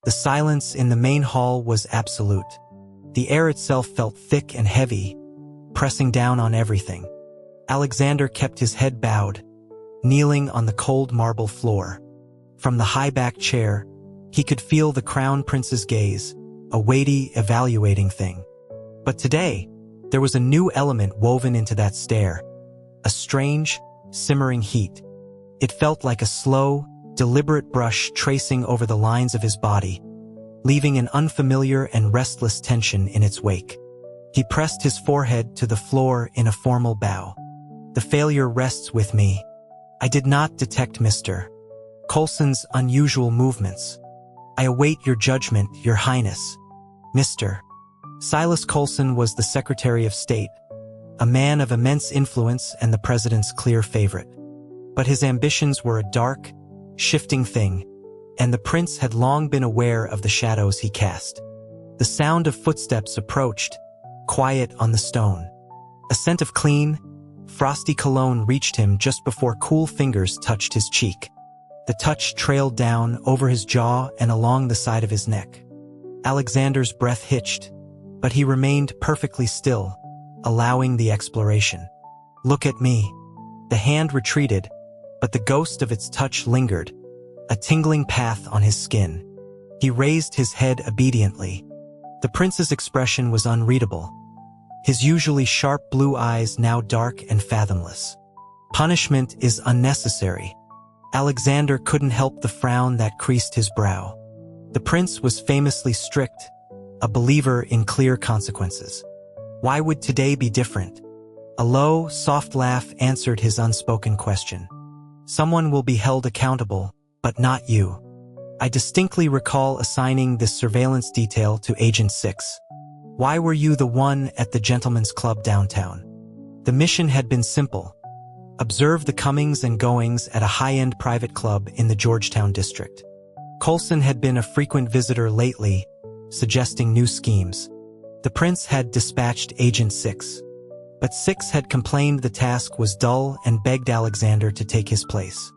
The silence in the main hall was absolute. The air itself felt thick and heavy, pressing down on everything. Alexander kept his head bowed, kneeling on the cold marble floor. From the high-backed chair, he could feel the crown prince's gaze, a weighty, evaluating thing. But today, there was a new element woven into that stare, a strange, simmering heat. It felt like a slow, deliberate brush tracing over the lines of his body, leaving an unfamiliar and restless tension in its wake. He pressed his forehead to the floor in a formal bow. The failure rests with me. I did not detect Mr. Coulson's unusual movements. I await your judgment, Your Highness. Mr. Silas Coulson was the Secretary of State, a man of immense influence and the president's clear favorite. But his ambitions were a dark, shifting thing, and the prince had long been aware of the shadows he cast. The sound of footsteps approached, quiet on the stone. A scent of clean, frosty cologne reached him just before cool fingers touched his cheek. The touch trailed down over his jaw and along the side of his neck. Alexander's breath hitched, but he remained perfectly still, allowing the exploration. Look at me. The hand retreated, but the ghost of its touch lingered, a tingling path on his skin. He raised his head obediently. The prince's expression was unreadable, his usually sharp blue eyes now dark and fathomless. Punishment is unnecessary. Alexander couldn't help the frown that creased his brow. The prince was famously strict, a believer in clear consequences. Why would today be different? A low, soft laugh answered his unspoken question. Someone will be held accountable, but not you. I distinctly recall assigning this surveillance detail to Agent 6. Why were you the one at the gentleman's club downtown? The mission had been simple. Observe the comings and goings at a high-end private club in the Georgetown district. Coulson had been a frequent visitor lately, suggesting new schemes. The prince had dispatched Agent 6. But 6 had complained the task was dull and begged Alexander to take his place.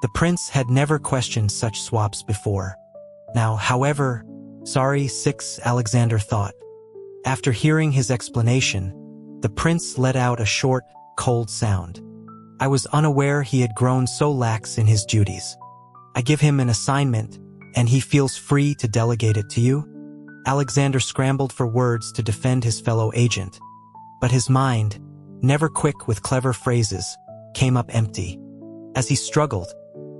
The prince had never questioned such swaps before. Now, however, sorry, 6, Alexander thought. After hearing his explanation, the prince let out a short, cold sound. I was unaware he had grown so lax in his duties. I give him an assignment, and he feels free to delegate it to you? Alexander scrambled for words to defend his fellow agent, but his mind, never quick with clever phrases, came up empty. As he struggled,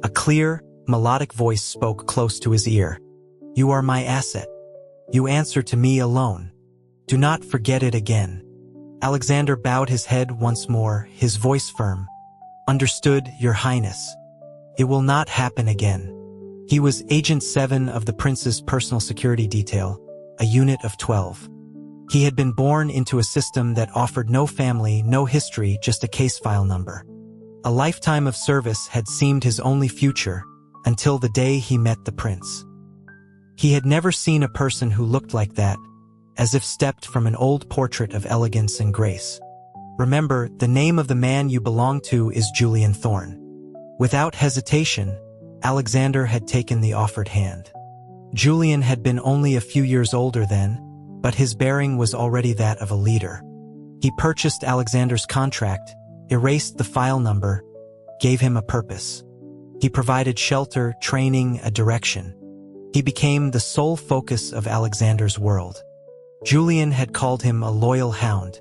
a clear, melodic voice spoke close to his ear. You are my asset. You answer to me alone. Do not forget it again. Alexander bowed his head once more, his voice firm. Understood, Your Highness. It will not happen again. He was Agent 7 of the prince's personal security detail, a unit of 12. He had been born into a system that offered no family, no history, just a case file number. A lifetime of service had seemed his only future, until the day he met the prince. He had never seen a person who looked like that, as if stepped from an old portrait of elegance and grace. Remember, the name of the man you belong to is Julian Thorne. Without hesitation, Alexander had taken the offered hand. Julian had been only a few years older then, but his bearing was already that of a leader. He purchased Alexander's contract, erased the file number, gave him a purpose. He provided shelter, training, a direction. He became the sole focus of Alexander's world. Julian had called him a loyal hound.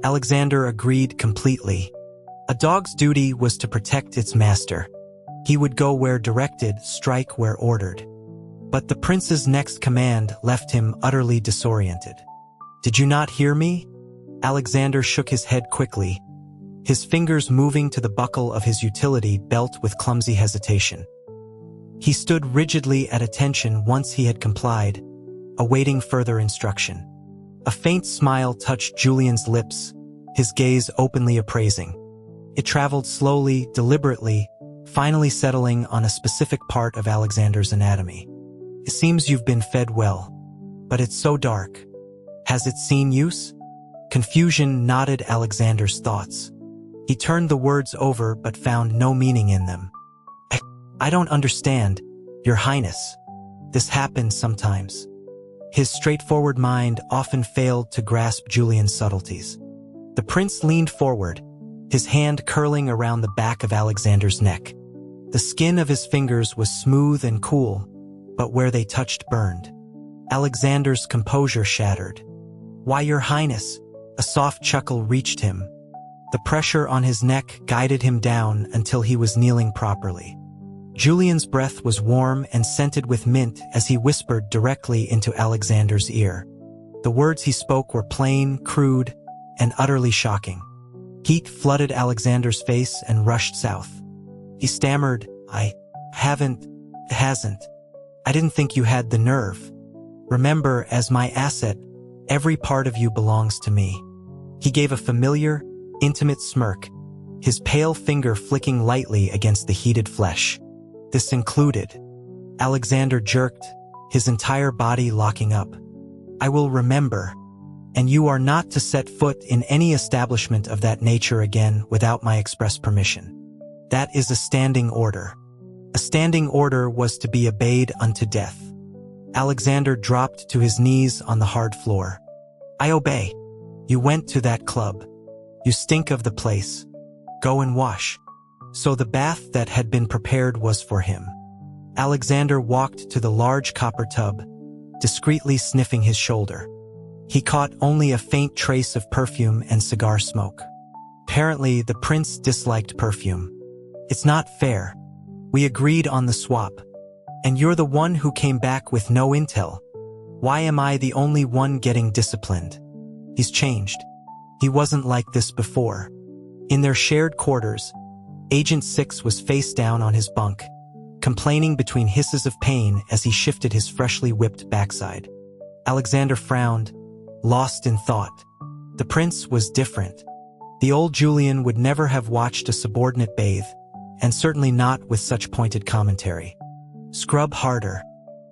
Alexander agreed completely. A dog's duty was to protect its master. He would go where directed, strike where ordered. But the prince's next command left him utterly disoriented. Did you not hear me? Alexander shook his head quickly, his fingers moving to the buckle of his utility belt with clumsy hesitation. He stood rigidly at attention once he had complied, awaiting further instruction. A faint smile touched Julian's lips, his gaze openly appraising. It traveled slowly, deliberately, finally settling on a specific part of Alexander's anatomy. It seems you've been fed well, but it's so dark. Has it seen use? Confusion knotted Alexander's thoughts. He turned the words over but found no meaning in them. I don't understand, Your Highness. This happened sometimes. His straightforward mind often failed to grasp Julian's subtleties. The prince leaned forward, his hand curling around the back of Alexander's neck. The skin of his fingers was smooth and cool, but where they touched burned. Alexander's composure shattered. "Why, Your Highness?" A soft chuckle reached him. The pressure on his neck guided him down until he was kneeling properly. Julian's breath was warm and scented with mint as he whispered directly into Alexander's ear. The words he spoke were plain, crude, and utterly shocking. Heat flooded Alexander's face and rushed south. He stammered, "I hasn't. I didn't think you had the nerve. Remember, as my asset, every part of you belongs to me." He gave a familiar, intimate smirk, his pale finger flicking lightly against the heated flesh. This included. Alexander jerked, his entire body locking up. "I will remember, and you are not to set foot in any establishment of that nature again without my express permission. That is a standing order." A standing order was to be obeyed unto death. Alexander dropped to his knees on the hard floor. "I obey. You went to that club. You stink of the place. Go and wash." So the bath that had been prepared was for him. Alexander walked to the large copper tub, discreetly sniffing his shoulder. He caught only a faint trace of perfume and cigar smoke. Apparently, the prince disliked perfume. "It's not fair. We agreed on the swap. And you're the one who came back with no intel. Why am I the only one getting disciplined?" He's changed. He wasn't like this before. In their shared quarters, Agent 6 was face down on his bunk, complaining between hisses of pain as he shifted his freshly whipped backside. Alexander frowned, lost in thought. The prince was different. The old Julian would never have watched a subordinate bathe, and certainly not with such pointed commentary. "Scrub harder.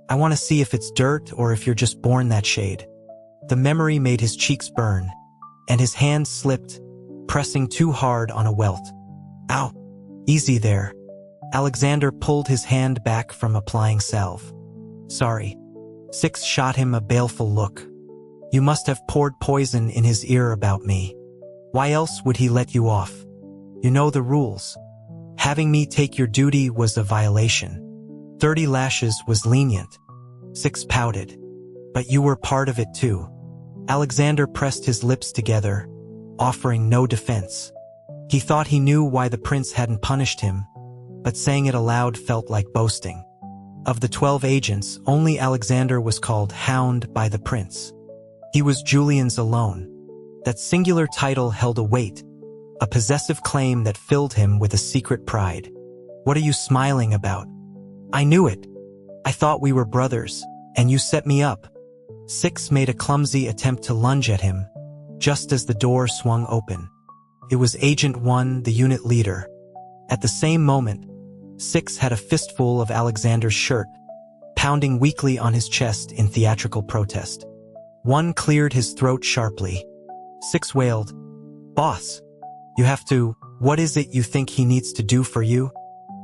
I want to see if it's dirt or if you're just born that shade." The memory made his cheeks burn, and his hand slipped, pressing too hard on a welt. "Ow! Easy there." Alexander pulled his hand back from applying salve. "Sorry." 6 shot him a baleful look. "You must have poured poison in his ear about me. Why else would he let you off? You know the rules. Having me take your duty was a violation. 30 lashes was lenient." 6 pouted. "But you were part of it too." Alexander pressed his lips together, offering no defense. He thought he knew why the prince hadn't punished him, but saying it aloud felt like boasting. Of the 12 agents, only Alexander was called Hound by the prince. He was Julian's alone. That singular title held a weight, a possessive claim that filled him with a secret pride. "What are you smiling about?" "I knew it. I thought we were brothers, and you set me up." 6 made a clumsy attempt to lunge at him, just as the door swung open. It was Agent 1, the unit leader. At the same moment, 6 had a fistful of Alexander's shirt, pounding weakly on his chest in theatrical protest. 1 cleared his throat sharply. 6 wailed, "Boss, you have to, what is it you think he needs to do for you?"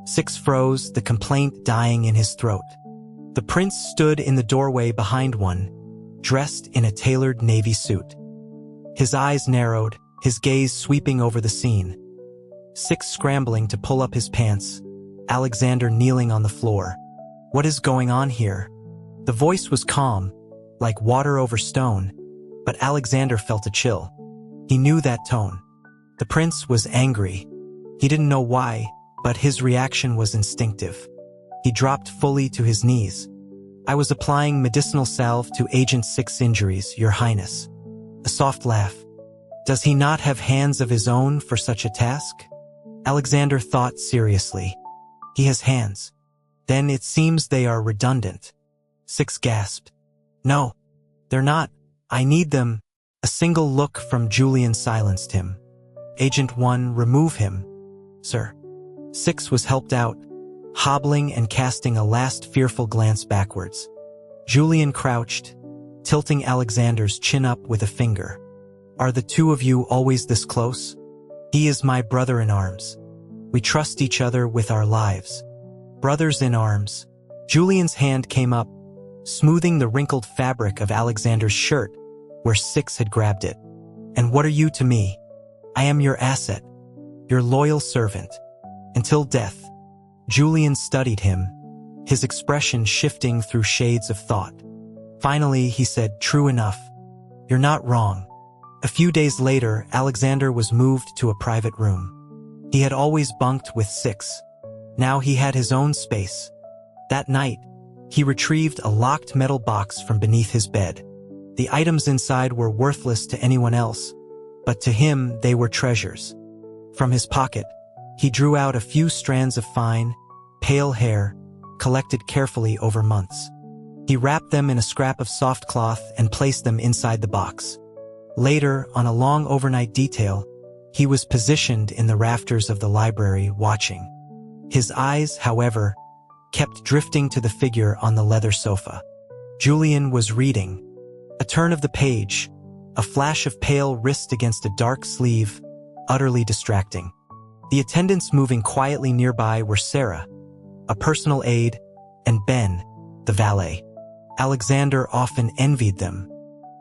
6 froze, the complaint dying in his throat. The prince stood in the doorway behind 1, dressed in a tailored navy suit. His eyes narrowed, his gaze sweeping over the scene. 6 scrambling to pull up his pants, Alexander kneeling on the floor. "What is going on here?" The voice was calm, like water over stone, but Alexander felt a chill. He knew that tone. The prince was angry. He didn't know why, but his reaction was instinctive. He dropped fully to his knees. "I was applying medicinal salve to Agent 6's injuries, Your Highness." A soft laugh. "Does he not have hands of his own for such a task?" Alexander thought seriously. "He has hands. Then it seems they are redundant." 6 gasped. "No, they're not. I need them." A single look from Julian silenced him. "Agent 1, remove him." "Sir." 6 was helped out, hobbling and casting a last fearful glance backwards. Julian crouched, tilting Alexander's chin up with a finger. "Are the two of you always this close? He is my brother in arms. We trust each other with our lives." Brothers in arms. Julian's hand came up, smoothing the wrinkled fabric of Alexander's shirt where Six had grabbed it. "And what are you to me? I am your asset, your loyal servant, until death." Julian studied him, his expression shifting through shades of thought. Finally, he said, "True enough. You're not wrong." A few days later, Alexander was moved to a private room. He had always bunked with Six. Now he had his own space. That night, he retrieved a locked metal box from beneath his bed. The items inside were worthless to anyone else, but to him they were treasures. From his pocket, he drew out a few strands of fine, pale hair, collected carefully over months. He wrapped them in a scrap of soft cloth and placed them inside the box. Later, on a long overnight detail, he was positioned in the rafters of the library watching. His eyes, however, kept drifting to the figure on the leather sofa. Julian was reading. A turn of the page, a flash of pale wrist against a dark sleeve, utterly distracting. The attendants moving quietly nearby were Sarah, a personal aide, and Ben, the valet. Alexander often envied them.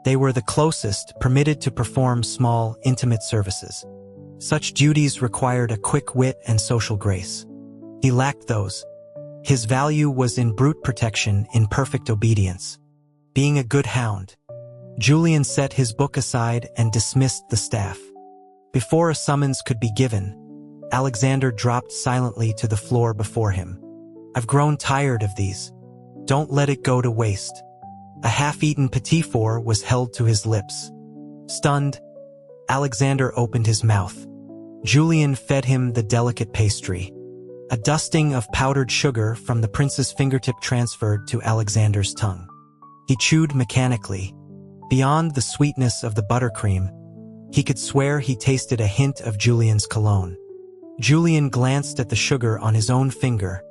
They were the closest permitted to perform small, intimate services. Such duties required a quick wit and social grace. He lacked those. His value was in brute protection, in perfect obedience. Being a good hound. Julian set his book aside and dismissed the staff. Before a summons could be given, Alexander dropped silently to the floor before him. "I've grown tired of these. Don't let it go to waste." A half-eaten petit four was held to his lips. Stunned, Alexander opened his mouth. Julian fed him the delicate pastry. A dusting of powdered sugar from the prince's fingertip transferred to Alexander's tongue. He chewed mechanically. Beyond the sweetness of the buttercream, he could swear he tasted a hint of Julian's cologne. Julian glanced at the sugar on his own finger,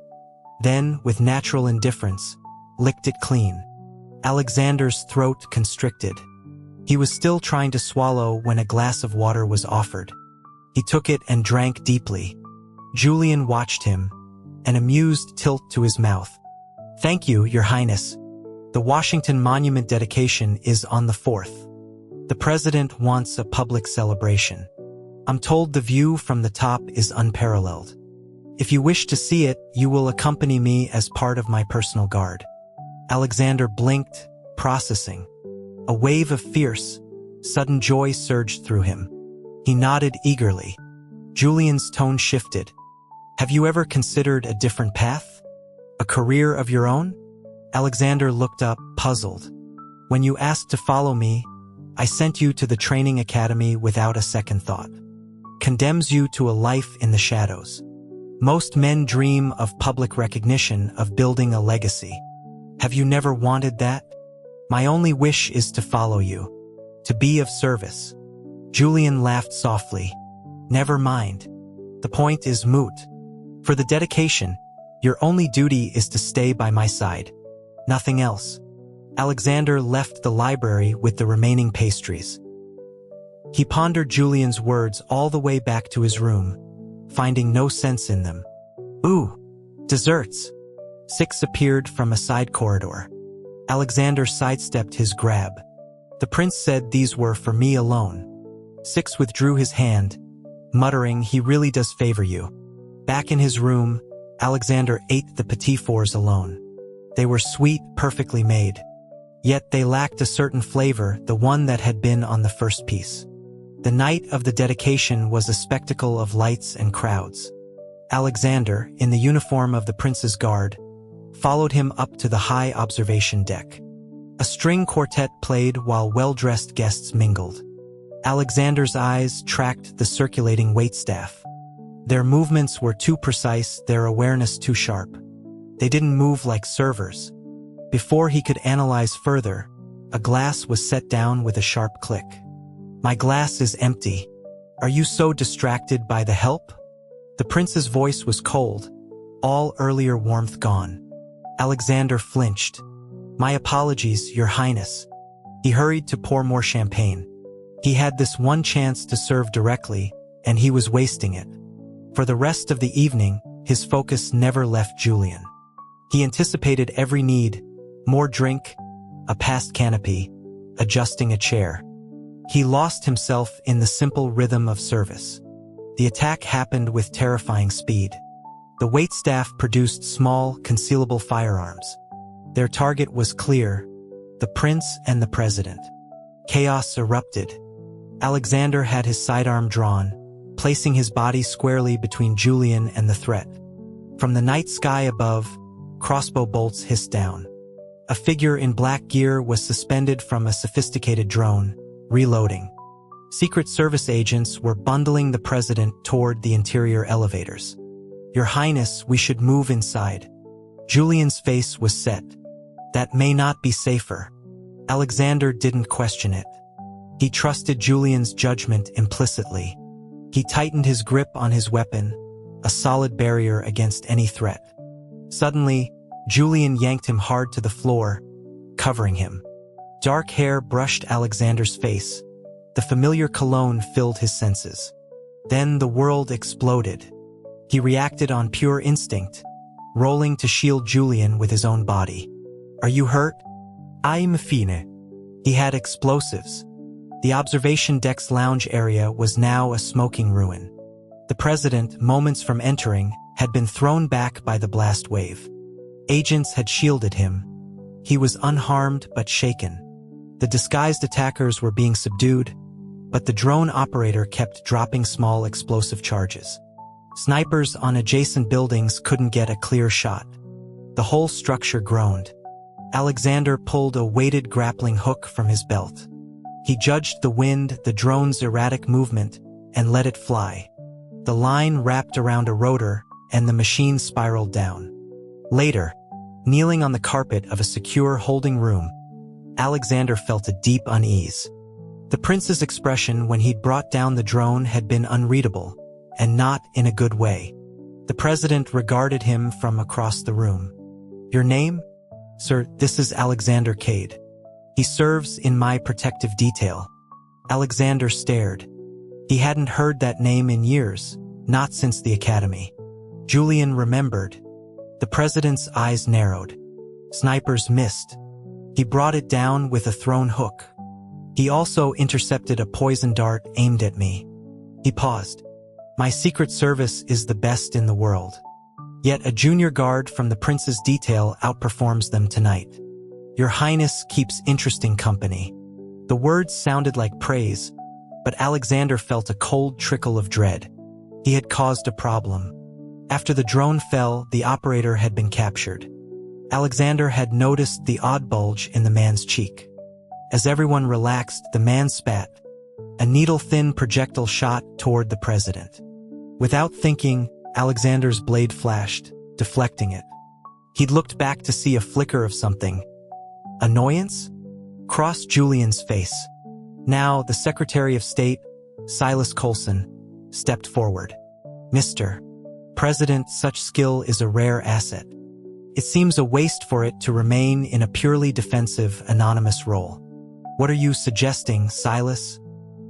then, with natural indifference, licked it clean. Alexander's throat constricted. He was still trying to swallow when a glass of water was offered. He took it and drank deeply. Julian watched him, an amused tilt to his mouth. "Thank you, Your Highness. The Washington Monument dedication is on the 4th. The President wants a public celebration. I'm told the view from the top is unparalleled. If you wish to see it, you will accompany me as part of my personal guard." Alexander blinked, processing. A wave of fierce, sudden joy surged through him. He nodded eagerly. Julian's tone shifted. "Have you ever considered a different path? A career of your own?" Alexander looked up, puzzled. "When you asked to follow me, I sent you to the training academy without a second thought. Condemns you to a life in the shadows. Most men dream of public recognition, of building a legacy. Have you never wanted that? My only wish is to follow you, to be of service." Julian laughed softly. "Never mind. The point is moot. For the dedication, your only duty is to stay by my side. Nothing else." Alexander left the library with the remaining pastries. He pondered Julian's words all the way back to his room, finding no sense in them. "Ooh, desserts." Six appeared from a side corridor. Alexander sidestepped his grab. "The prince said these were for me alone." Six withdrew his hand, muttering, "He really does favor you." Back in his room, Alexander ate the petit fours alone. They were sweet, perfectly made. Yet they lacked a certain flavor, the one that had been on the first piece. The night of the dedication was a spectacle of lights and crowds. Alexander, in the uniform of the prince's guard, followed him up to the high observation deck. A string quartet played while well-dressed guests mingled. Alexander's eyes tracked the circulating waitstaff. Their movements were too precise, their awareness too sharp. They didn't move like servers. Before he could analyze further, a glass was set down with a sharp click. "My glass is empty. Are you so distracted by the help?" The prince's voice was cold, all earlier warmth gone. Alexander flinched. "My apologies, Your Highness." He hurried to pour more champagne. He had this one chance to serve directly, and he was wasting it. For the rest of the evening, his focus never left Julian. He anticipated every need, More drink, a past canopy, adjusting a chair. He lost himself in the simple rhythm of service. The attack happened with terrifying speed. The waitstaff produced small, concealable firearms. Their target was clear: the prince and the president. Chaos erupted. Alexander had his sidearm drawn, placing his body squarely between Julian and the threat. From the night sky above, crossbow bolts hissed down. A figure in black gear was suspended from a sophisticated drone, reloading. Secret Service agents were bundling the president toward the interior elevators. "Your Highness, we should move inside." Julian's face was set. "That may not be safer." Alexander didn't question it. He trusted Julian's judgment implicitly. He tightened his grip on his weapon, a solid barrier against any threat. Suddenly, Julian yanked him hard to the floor, covering him. Dark hair brushed Alexander's face. The familiar cologne filled his senses. Then the world exploded. He reacted on pure instinct, rolling to shield Julian with his own body. "Are you hurt?" "I'm fine." He had explosives. The observation deck's lounge area was now a smoking ruin. The president, moments from entering, had been thrown back by the blast wave. Agents had shielded him. He was unharmed but shaken. The disguised attackers were being subdued, but the drone operator kept dropping small explosive charges. Snipers on adjacent buildings couldn't get a clear shot. The whole structure groaned. Alexander pulled a weighted grappling hook from his belt. He judged the wind, the drone's erratic movement, and let it fly. The line wrapped around a rotor, and the machine spiraled down. Later, kneeling on the carpet of a secure holding room, Alexander felt a deep unease. The prince's expression when he'd brought down the drone had been unreadable, and not in a good way. The president regarded him from across the room. "Your name?" "Sir, this is Alexander Cade. He serves in my protective detail." Alexander stared. He hadn't heard that name in years, not since the academy. Julian remembered. The president's eyes narrowed. Snipers missed. He brought it down with a thrown hook. He also intercepted a poison dart aimed at me. He paused. "My Secret Service is the best in the world. Yet a junior guard from the prince's detail outperforms them tonight. Your Highness keeps interesting company." The words sounded like praise, but Alexander felt a cold trickle of dread. He had caused a problem. After the drone fell, the operator had been captured. Alexander had noticed the odd bulge in the man's cheek. As everyone relaxed, the man spat. A needle-thin projectile shot toward the president. Without thinking, Alexander's blade flashed, deflecting it. He'd looked back to see a flicker of something. Annoyance crossed Julian's face. Now, the Secretary of State, Silas Coulson, stepped forward. "Mr. President, such skill is a rare asset. It seems a waste for it to remain in a purely defensive, anonymous role." "What are you suggesting, Silas?"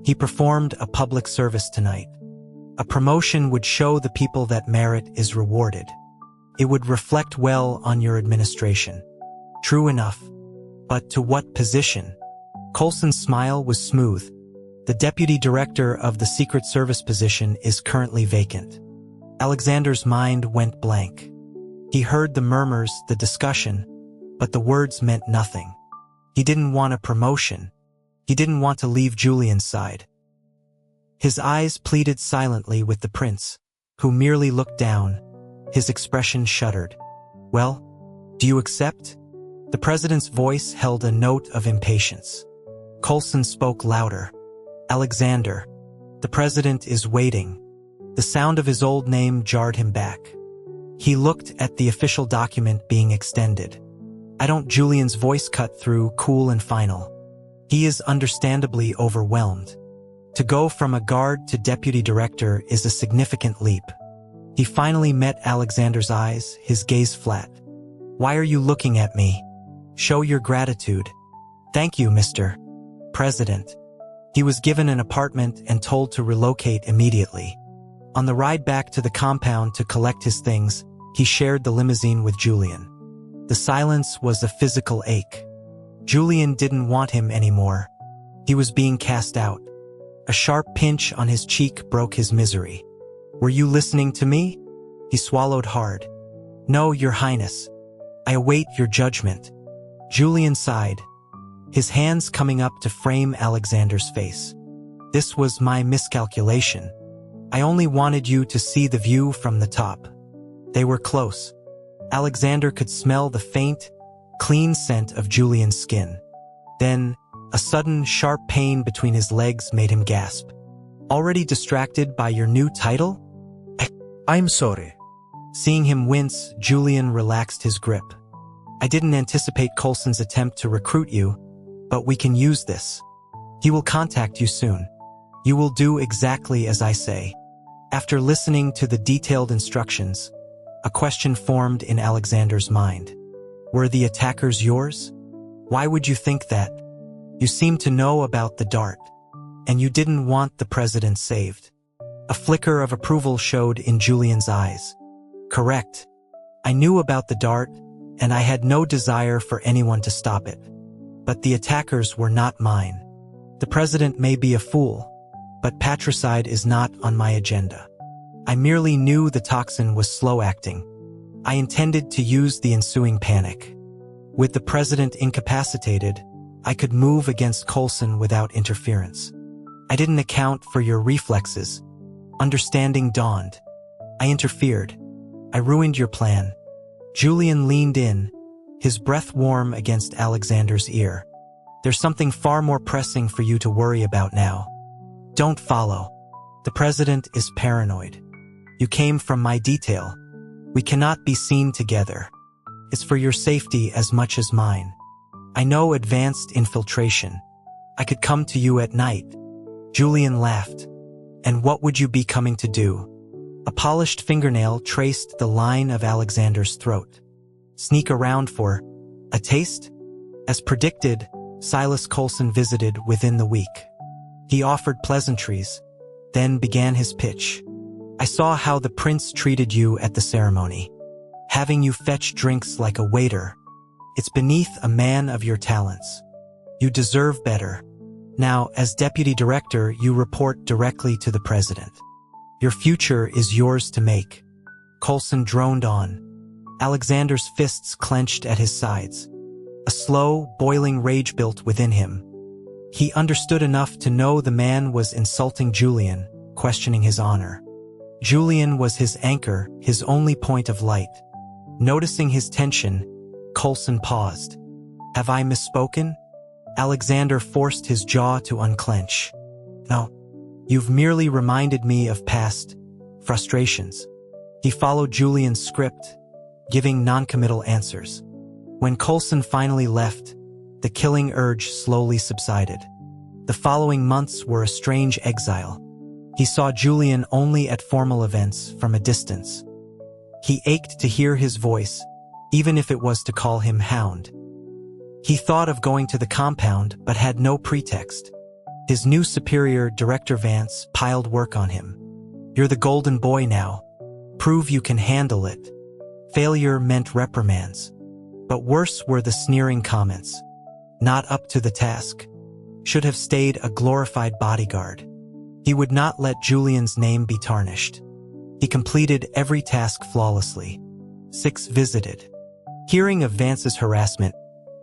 "He performed a public service tonight. A promotion would show the people that merit is rewarded. It would reflect well on your administration." "True enough. But to what position?" Coulson's smile was smooth. "The deputy director of the Secret Service position is currently vacant." Alexander's mind went blank. He heard the murmurs, the discussion, but the words meant nothing. He didn't want a promotion. He didn't want to leave Julian's side. His eyes pleaded silently with the prince, who merely looked down. His expression shuddered. "Well, do you accept?" The president's voice held a note of impatience. Coulson spoke louder. "Alexander, the president is waiting." The sound of his old name jarred him back. He looked at the official document being extended. "I don't." Julian's voice cut through, cool and final. He is understandably overwhelmed. To go from a guard to deputy director is a significant leap. He finally met Alexander's eyes, his gaze flat. "Why are you looking at me? Show your gratitude." "Thank you, Mr. President." He was given an apartment and told to relocate immediately. On the ride back to the compound to collect his things, he shared the limousine with Julian. The silence was a physical ache. Julian didn't want him anymore. He was being cast out. A sharp pinch on his cheek broke his misery. "Were you listening to me?" He swallowed hard. "No, Your Highness. I await your judgment." Julian sighed, his hands coming up to frame Alexander's face. "This was my miscalculation. I only wanted you to see the view from the top." They were close. Alexander could smell the faint, clean scent of Julian's skin. Then, a sudden, sharp pain between his legs made him gasp. "Already distracted by your new title?" I'm sorry. Seeing him wince, Julian relaxed his grip. "I didn't anticipate Coulson's attempt to recruit you, but we can use this. He will contact you soon. You will do exactly as I say." After listening to the detailed instructions, a question formed in Alexander's mind. Were the attackers yours? Why would you think that? You seemed to know about the dart, and you didn't want the president saved. A flicker of approval showed in Julian's eyes. "Correct. I knew about the dart, and I had no desire for anyone to stop it. But the attackers were not mine. The president may be a fool, but patricide is not on my agenda. I merely knew the toxin was slow-acting. I intended to use the ensuing panic. With the president incapacitated, I could move against Coulson without interference. I didn't account for your reflexes. Understanding dawned. I interfered. I ruined your plan." Julian leaned in, his breath warm against Alexander's ear. "There's something far more pressing for you to worry about now. Don't follow. The president is paranoid. You came from my detail. We cannot be seen together. It's for your safety as much as mine. I know advanced infiltration. I could come to you at night." Julian laughed. "And what would you be coming to do?" A polished fingernail traced the line of Alexander's throat. "Sneak around for a taste?" As predicted, Silas Coulson visited within the week. He offered pleasantries, then began his pitch. "I saw how the prince treated you at the ceremony. Having you fetch drinks like a waiter. It's beneath a man of your talents. You deserve better. Now, as deputy director, you report directly to the president. Your future is yours to make." Coulson droned on. Alexander's fists clenched at his sides. A slow, boiling rage built within him. He understood enough to know the man was insulting Julian, questioning his honor. Julian was his anchor, his only point of light. Noticing his tension, Coulson paused. "Have I misspoken?" Alexander forced his jaw to unclench. "No. You've merely reminded me of past frustrations." He followed Julian's script, giving non-committal answers. When Coulson finally left, the killing urge slowly subsided. The following months were a strange exile. He saw Julian only at formal events from a distance. He ached to hear his voice, even if it was to call him Hound. He thought of going to the compound, but had no pretext. His new superior, Director Vance, piled work on him. "You're the golden boy now. Prove you can handle it." Failure meant reprimands. But worse were the sneering comments. "Not up to the task. Should have stayed a glorified bodyguard." He would not let Julian's name be tarnished. He completed every task flawlessly. 6 visited. Hearing of Vance's harassment,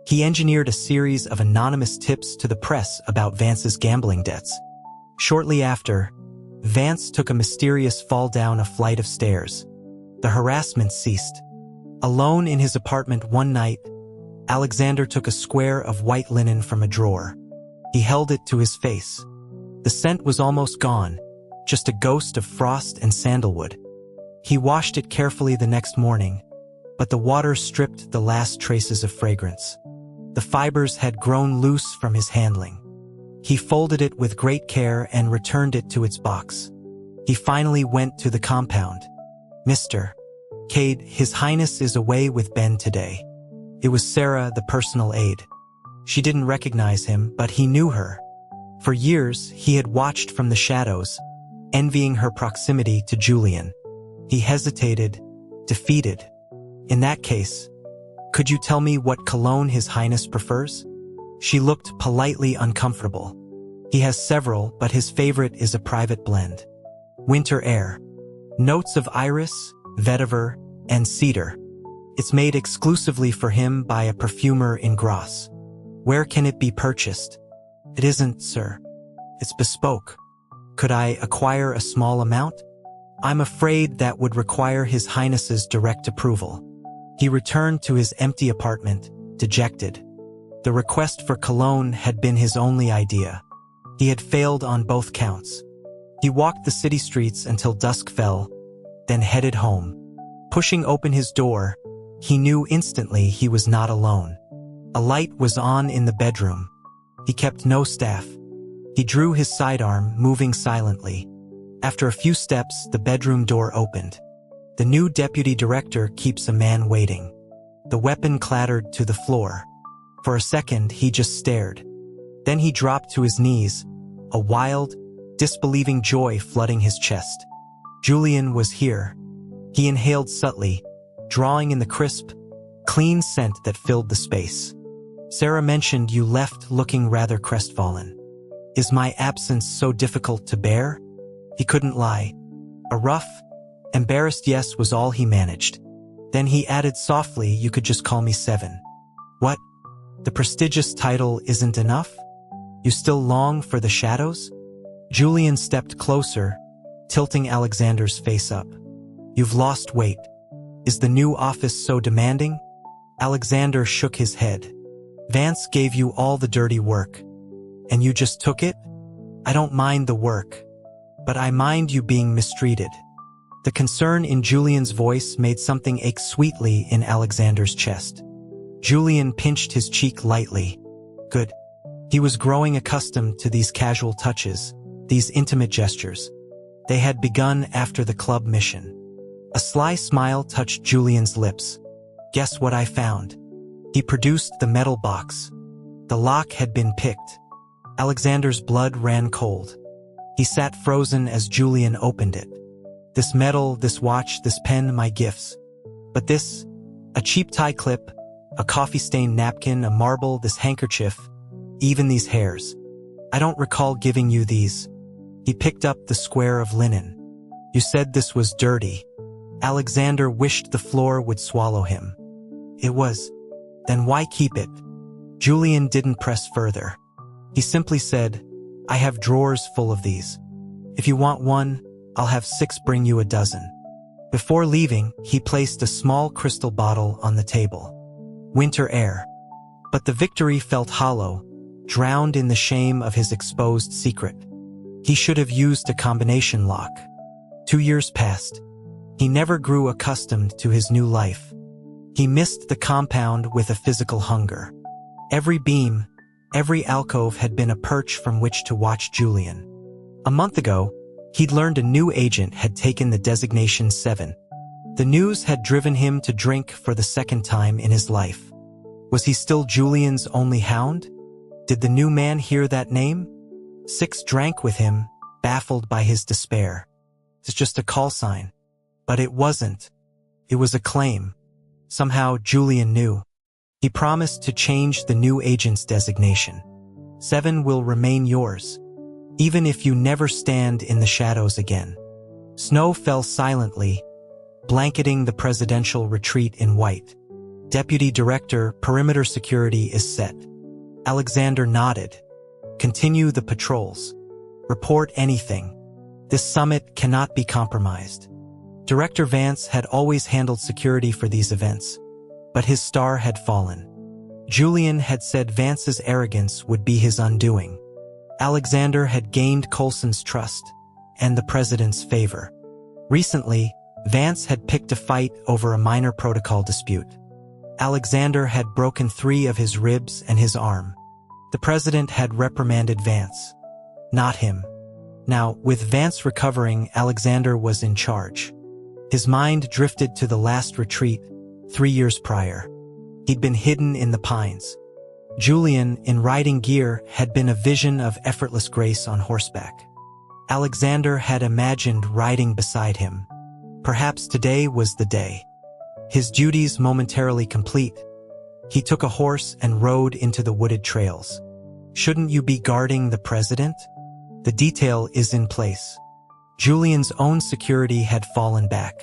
he engineered a series of anonymous tips to the press about Vance's gambling debts. Shortly after, Vance took a mysterious fall down a flight of stairs. The harassment ceased. Alone in his apartment one night, Alexander took a square of white linen from a drawer. He held it to his face. The scent was almost gone, just a ghost of frost and sandalwood. He washed it carefully the next morning, but the water stripped the last traces of fragrance. The fibers had grown loose from his handling. He folded it with great care and returned it to its box. He finally went to the compound. "Mr. Cade, His Highness is away with Ben today." It was Sarah, the personal aide. She didn't recognize him, but he knew her. For years, he had watched from the shadows, envying her proximity to Julian. He hesitated, defeated. In that case, Could you tell me what cologne His Highness prefers? She looked politely uncomfortable. He has several, but his favorite is a private blend. Winter Air. Notes of iris, vetiver, and cedar. It's made exclusively for him by a perfumer in Grasse. Where can it be purchased? It isn't, sir. It's bespoke. Could I acquire a small amount? I'm afraid that would require His Highness's direct approval. He returned to his empty apartment, dejected. The request for cologne had been his only idea. He had failed on both counts. He walked the city streets until dusk fell, then headed home. Pushing open his door, he knew instantly he was not alone. A light was on in the bedroom. He kept no staff. He drew his sidearm, moving silently. After a few steps, the bedroom door opened. The new deputy director keeps a man waiting. The weapon clattered to the floor. For a second, he just stared. Then he dropped to his knees, a wild, disbelieving joy flooding his chest. Julian was here. He inhaled subtly, drawing in the crisp, clean scent that filled the space. Sarah mentioned you left looking rather crestfallen. Is my absence so difficult to bear? He couldn't lie. A rough, embarrassed yes was all he managed. Then he added softly, you could just call me Seven. What? The prestigious title isn't enough? You still long for the shadows? Julian stepped closer, tilting Alexander's face up. You've lost weight. Is the new office so demanding? Alexander shook his head. Vance gave you all the dirty work. And you just took it? I don't mind the work. But I mind you being mistreated. The concern in Julian's voice made something ache sweetly in Alexander's chest. Julian pinched his cheek lightly. Good. He was growing accustomed to these casual touches, these intimate gestures. They had begun after the club mission. A sly smile touched Julian's lips. Guess what I found? He produced the metal box. The lock had been picked. Alexander's blood ran cold. He sat frozen as Julian opened it. This medal, this watch, this pen, my gifts. But this, a cheap tie clip, a coffee-stained napkin, a marble, this handkerchief, even these hairs. I don't recall giving you these. He picked up the square of linen. You said this was dirty. Alexander wished the floor would swallow him. It was. Then why keep it? Julian didn't press further. He simply said, I have drawers full of these. If you want one, I'll have 6 bring you a dozen. Before leaving, he placed a small crystal bottle on the table. Winter Air. But the victory felt hollow, drowned in the shame of his exposed secret. He should have used a combination lock. 2 years passed. He never grew accustomed to his new life. He missed the compound with a physical hunger. Every beam, every alcove had been a perch from which to watch Julian. A month ago, he'd learned a new agent had taken the designation 7. The news had driven him to drink for the second time in his life. Was he still Julian's only hound? Did the new man hear that name? 6 drank with him, baffled by his despair. It's just a call sign. But it wasn't. It was a claim. Somehow Julian knew. He promised to change the new agent's designation. 7 will remain yours, even if you never stand in the shadows again. Snow fell silently, blanketing the presidential retreat in white. Deputy Director, Perimeter Security is set. Alexander nodded. Continue the patrols. Report anything. This summit cannot be compromised. Director Vance had always handled security for these events, but his star had fallen. Julian had said Vance's arrogance would be his undoing. Alexander had gained Coulson's trust and the president's favor. Recently, Vance had picked a fight over a minor protocol dispute. Alexander had broken 3 of his ribs and his arm. The president had reprimanded Vance, not him. Now, with Vance recovering, Alexander was in charge. His mind drifted to the last retreat, 3 years prior. He'd been hidden in the pines. Julian, in riding gear, had been a vision of effortless grace on horseback. Alexander had imagined riding beside him. Perhaps today was the day. His duties momentarily complete, He took a horse and rode into the wooded trails. Shouldn't you be guarding the president? The detail is in place. Julian's own security had fallen back.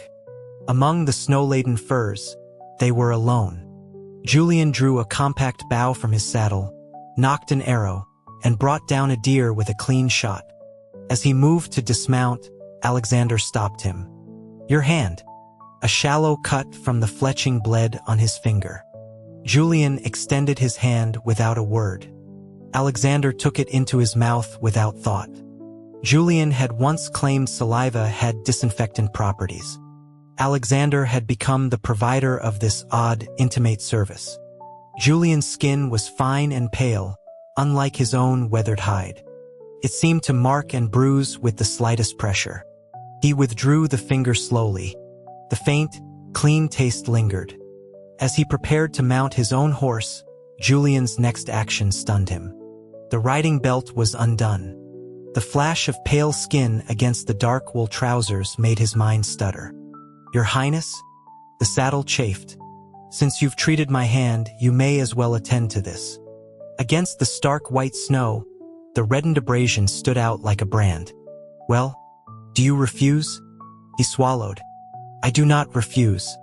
Among the snow-laden firs, they were alone. Julian drew a compact bow from his saddle, nocked an arrow, and brought down a deer with a clean shot. As he moved to dismount, Alexander stopped him. Your hand. A shallow cut from the fletching bled on his finger. Julian extended his hand without a word. Alexander took it into his mouth without thought. Julian had once claimed saliva had disinfectant properties. Alexander had become the provider of this odd, intimate service. Julian's skin was fine and pale, unlike his own weathered hide. It seemed to mark and bruise with the slightest pressure. He withdrew the finger slowly. The faint, clean taste lingered. As he prepared to mount his own horse, Julian's next action stunned him. The riding belt was undone. The flash of pale skin against the dark wool trousers made his mind stutter. Your Highness? The saddle chafed. Since you've treated my hand, you may as well attend to this. Against the stark white snow, the reddened abrasion stood out like a brand. Well, do you refuse? He swallowed. I do not refuse.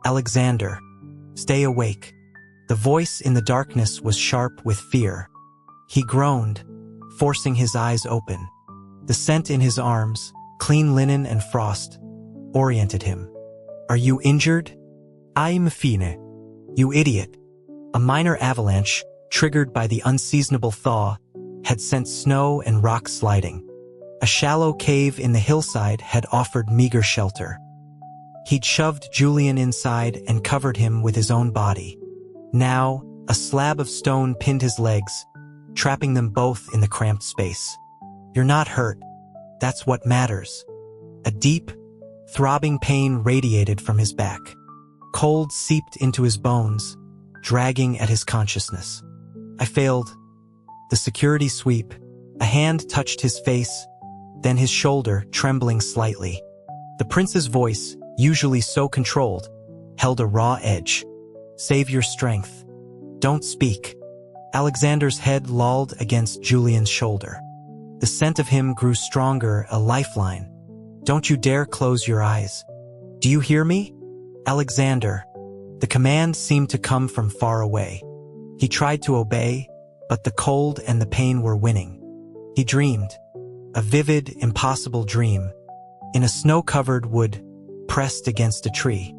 Alexander, stay awake. The voice in the darkness was sharp with fear. He groaned, forcing his eyes open. The scent in his arms, clean linen and frost, oriented him. Are you injured? I'm fine. You idiot. A minor avalanche, triggered by the unseasonable thaw, had sent snow and rock sliding. A shallow cave in the hillside had offered meager shelter. He'd shoved Julian inside and covered him with his own body. Now, a slab of stone pinned his legs, trapping them both in the cramped space. You're not hurt. That's what matters. A deep, throbbing pain radiated from his back. Cold seeped into his bones, dragging at his consciousness. I failed. The security sweep. A hand touched his face, then his shoulder, trembling slightly. The prince's voice, usually so controlled, held a raw edge. Save your strength. Don't speak. Alexander's head lolled against Julian's shoulder. The scent of him grew stronger, a lifeline. Don't you dare close your eyes. Do you hear me? Alexander. The command seemed to come from far away. He tried to obey, but the cold and the pain were winning. He dreamed. A vivid, impossible dream. In a snow-covered wood, pressed against a tree.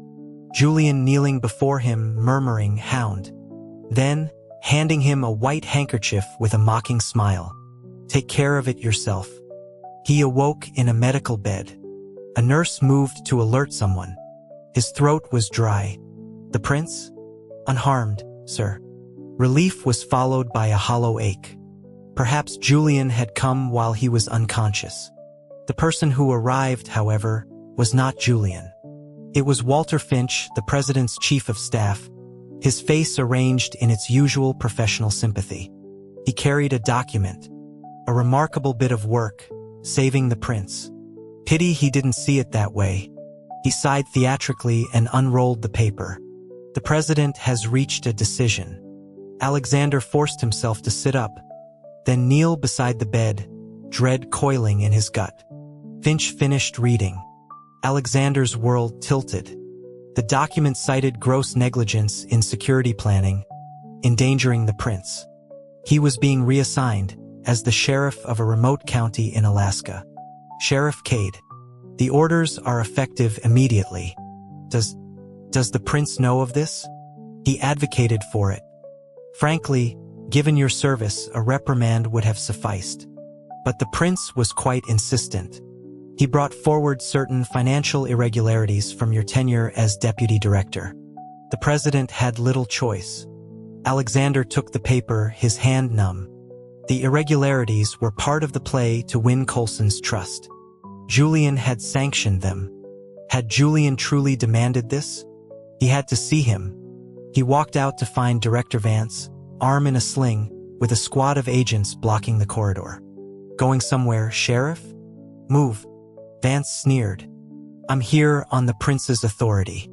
Julian kneeling before him, murmuring, "Hound." Then, handing him a white handkerchief with a mocking smile. Take care of it yourself. He awoke in a medical bed. A nurse moved to alert someone. His throat was dry. The prince? Unharmed, sir. Relief was followed by a hollow ache. Perhaps Julian had come while he was unconscious. The person who arrived, however, was not Julian. It was Walter Finch, the president's chief of staff, his face arranged in its usual professional sympathy. He carried a document, a remarkable bit of work, saving the prince. Pity he didn't see it that way. He sighed theatrically and unrolled the paper. The president has reached a decision. Alexander forced himself to sit up, then kneel beside the bed, dread coiling in his gut. Finch finished reading. Alexander's world tilted. The document cited gross negligence in security planning, endangering the prince. He was being reassigned as the sheriff of a remote county in Alaska. Sheriff Cade. The orders are effective immediately. Does the prince know of this? He advocated for it. Frankly, given your service, a reprimand would have sufficed. But the prince was quite insistent. He brought forward certain financial irregularities from your tenure as deputy director. The president had little choice. Alexander took the paper, his hand numb. The irregularities were part of the play to win Coulson's trust. Julian had sanctioned them. Had Julian truly demanded this? He had to see him. He walked out to find Director Vance, arm in a sling, with a squad of agents blocking the corridor. Going somewhere, Sheriff? Move. Vance sneered. I'm here on the prince's authority.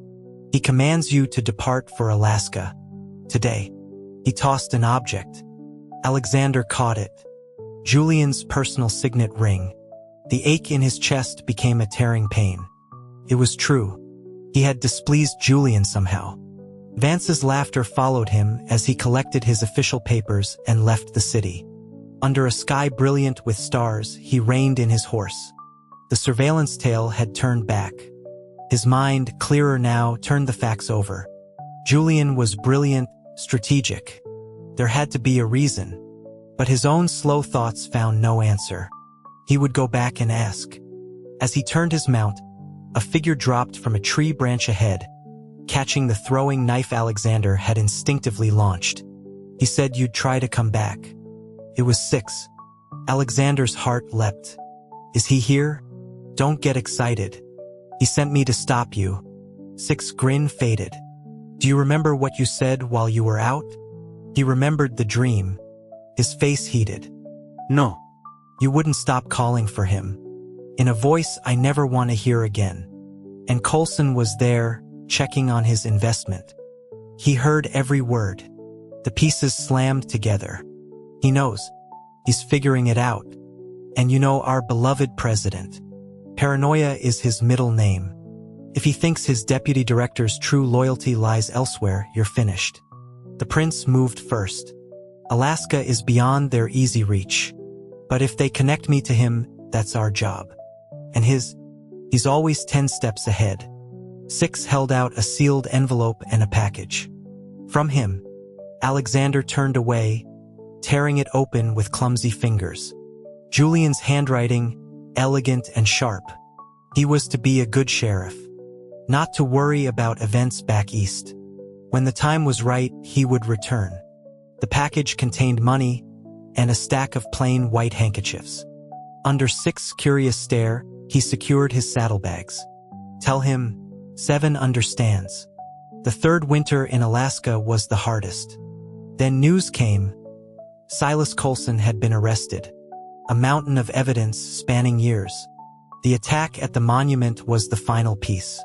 He commands you to depart for Alaska. Today, he tossed an object. Alexander caught it. Julian's personal signet ring. The ache in his chest became a tearing pain. It was true. He had displeased Julian somehow. Vance's laughter followed him as he collected his official papers and left the city. Under a sky brilliant with stars, he reined in his horse. The surveillance tail had turned back. His mind, clearer now, turned the facts over. Julian was brilliant, strategic. There had to be a reason. But his own slow thoughts found no answer. He would go back and ask. As he turned his mount, a figure dropped from a tree branch ahead, catching the throwing knife Alexander had instinctively launched. He said, "You'd try to come back." It was Six. Alexander's heart leapt. "Is he here? Don't get excited. He sent me to stop you." Six's grin faded. "Do you remember what you said while you were out?" He remembered the dream. His face heated. No. "You wouldn't stop calling for him. In a voice I never want to hear again." And Coulson was there, checking on his investment. He heard every word. The pieces slammed together. He knows. He's figuring it out. And you know, our beloved president. Paranoia is his middle name. If he thinks his deputy director's true loyalty lies elsewhere, you're finished. The prince moved first. Alaska is beyond their easy reach. But if they connect me to him, that's our job. And he's always 10 steps ahead. Six held out a sealed envelope and a package. From him, Alexander turned away, tearing it open with clumsy fingers. Julian's handwriting, elegant and sharp. He was to be a good sheriff. Not to worry about events back east. When the time was right, he would return. The package contained money and a stack of plain white handkerchiefs. Under Six's curious stare, he secured his saddlebags. "Tell him, Seven understands." The third winter in Alaska was the hardest. Then news came. Silas Coulson had been arrested. A mountain of evidence spanning years. The attack at the monument was the final piece.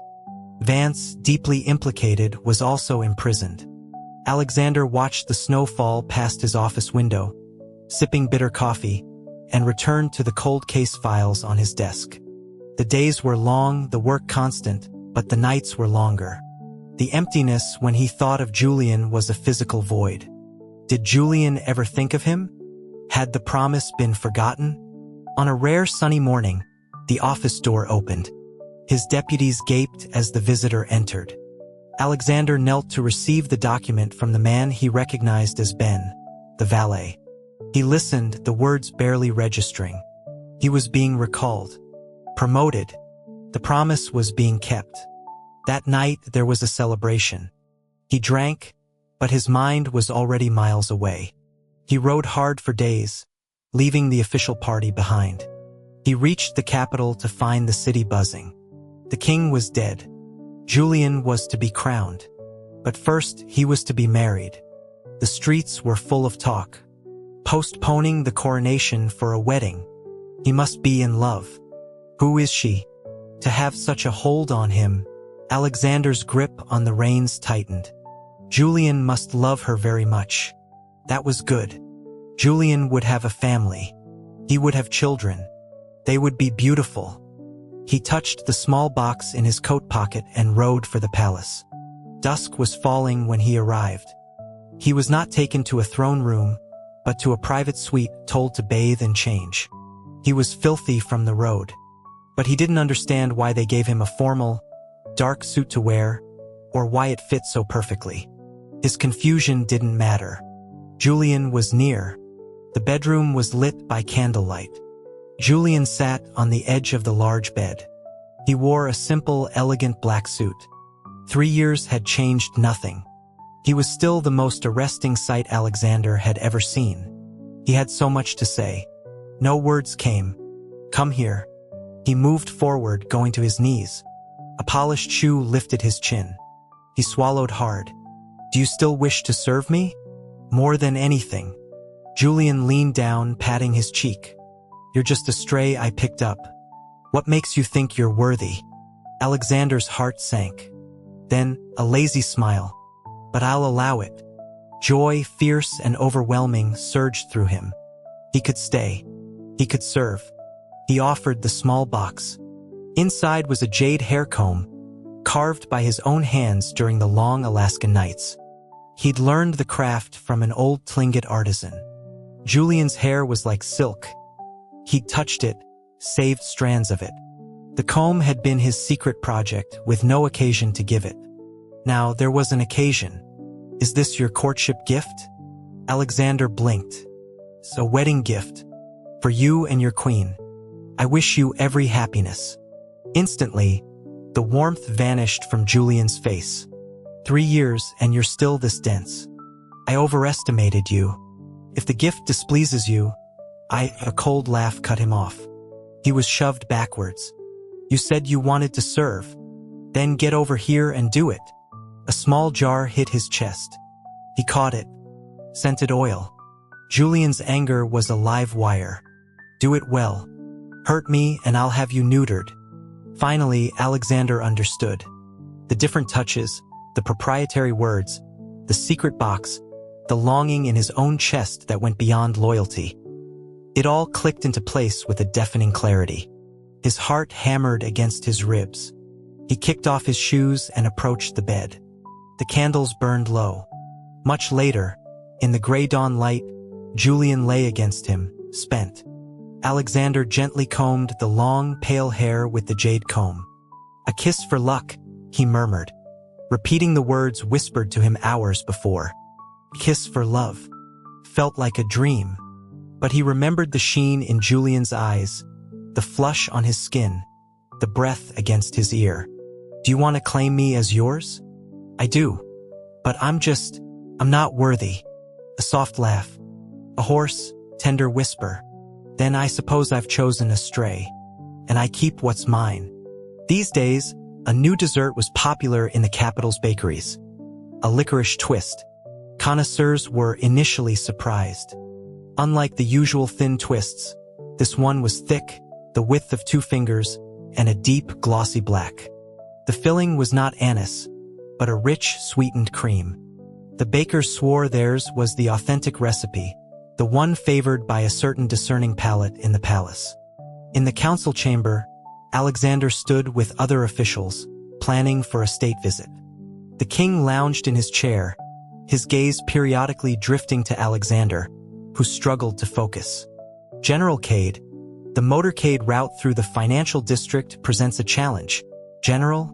Vance, deeply implicated, was also imprisoned. Alexander watched the snow fall past his office window, sipping bitter coffee, and returned to the cold case files on his desk. The days were long, the work constant, but the nights were longer. The emptiness when he thought of Julian was a physical void. Did Julian ever think of him? Had the promise been forgotten? On a rare sunny morning, the office door opened. His deputies gaped as the visitor entered. Alexander knelt to receive the document from the man he recognized as Ben, the valet. He listened, the words barely registering. He was being recalled. Promoted. The promise was being kept. That night there was a celebration. He drank, but his mind was already miles away. He rode hard for days, leaving the official party behind. He reached the capital to find the city buzzing. The king was dead. Julian was to be crowned. But first, he was to be married. The streets were full of talk. Postponing the coronation for a wedding. He must be in love. Who is she? To have such a hold on him, Alexander's grip on the reins tightened. Julian must love her very much. That was good. Julian would have a family. He would have children. They would be beautiful. He touched the small box in his coat pocket and rode for the palace. Dusk was falling when he arrived. He was not taken to a throne room, but to a private suite told to bathe and change. He was filthy from the road. But he didn't understand why they gave him a formal, dark suit to wear, or why it fit so perfectly. His confusion didn't matter. Julian was near. The bedroom was lit by candlelight. Julian sat on the edge of the large bed. He wore a simple, elegant black suit. 3 years had changed nothing. He was still the most arresting sight Alexander had ever seen. He had so much to say. No words came. "Come here." He moved forward, going to his knees. A polished shoe lifted his chin. He swallowed hard. "Do you still wish to serve me?" "More than anything." Julian leaned down, patting his cheek. "You're just a stray I picked up. What makes you think you're worthy?" Alexander's heart sank. Then, a lazy smile. "But I'll allow it. Joy, fierce and overwhelming, surged through him. He could stay. He could serve. He offered the small box. Inside was a jade hair comb, carved by his own hands during the long Alaskan nights. He'd learned the craft from an old Tlingit artisan. Julian's hair was like silk. He'd touched it, saved strands of it. The comb had been his secret project, with no occasion to give it. Now there was an occasion. Is this your courtship gift? Alexander blinked. It's a wedding gift. For you and your queen. I wish you every happiness. Instantly, the warmth vanished from Julian's face. 3 years and you're still this dense. I overestimated you. If the gift displeases you, A cold laugh cut him off. He was shoved backwards. You said you wanted to serve. Then get over here and do it. A small jar hit his chest. He caught it. Scented oil. Julian's anger was a live wire. Do it well. Hurt me and I'll have you neutered. Finally, Alexander understood. The different touches, the proprietary words, the secret box, the longing in his own chest that went beyond loyalty. It all clicked into place with a deafening clarity. His heart hammered against his ribs. He kicked off his shoes and approached the bed. The candles burned low. Much later, in the gray dawn light, Julian lay against him, spent. Alexander gently combed the long, pale hair with the jade comb. A kiss for luck, he murmured, repeating the words whispered to him hours before. Kiss for love. Felt like a dream. But he remembered the sheen in Julian's eyes, the flush on his skin, the breath against his ear. Do you want to claim me as yours? I do. But I'm not worthy. A soft laugh. A hoarse, tender whisper. Then I suppose I've chosen a stray. And I keep what's mine. These days, a new dessert was popular in the capital's bakeries. A licorice twist. Connoisseurs were initially surprised. Unlike the usual thin twists, this one was thick, the width of 2 fingers, and a deep, glossy black. The filling was not anise, but a rich, sweetened cream. The bakers swore theirs was the authentic recipe, the one favored by a certain discerning palate in the palace. In the council chamber, Alexander stood with other officials, planning for a state visit. The king lounged in his chair, his gaze periodically drifting to Alexander, who struggled to focus. General Cade, the motorcade route through the financial district presents a challenge. General?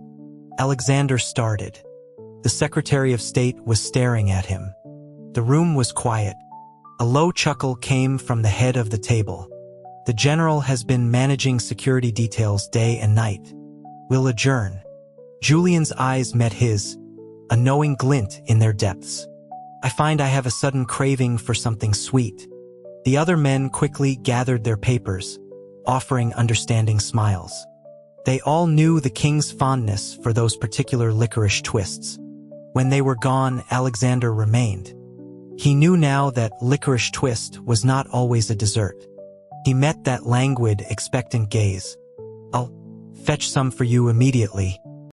Alexander started. The Secretary of State was staring at him. The room was quiet. A low chuckle came from the head of the table. The general has been managing security details day and night. We'll adjourn. Julian's eyes met his, a knowing glint in their depths. I find I have a sudden craving for something sweet. The other men quickly gathered their papers, offering understanding smiles. They all knew the king's fondness for those particular licorice twists. When they were gone, Alexander remained. He knew now that licorice twist was not always a dessert. He met that languid, expectant gaze. I'll fetch some for you immediately,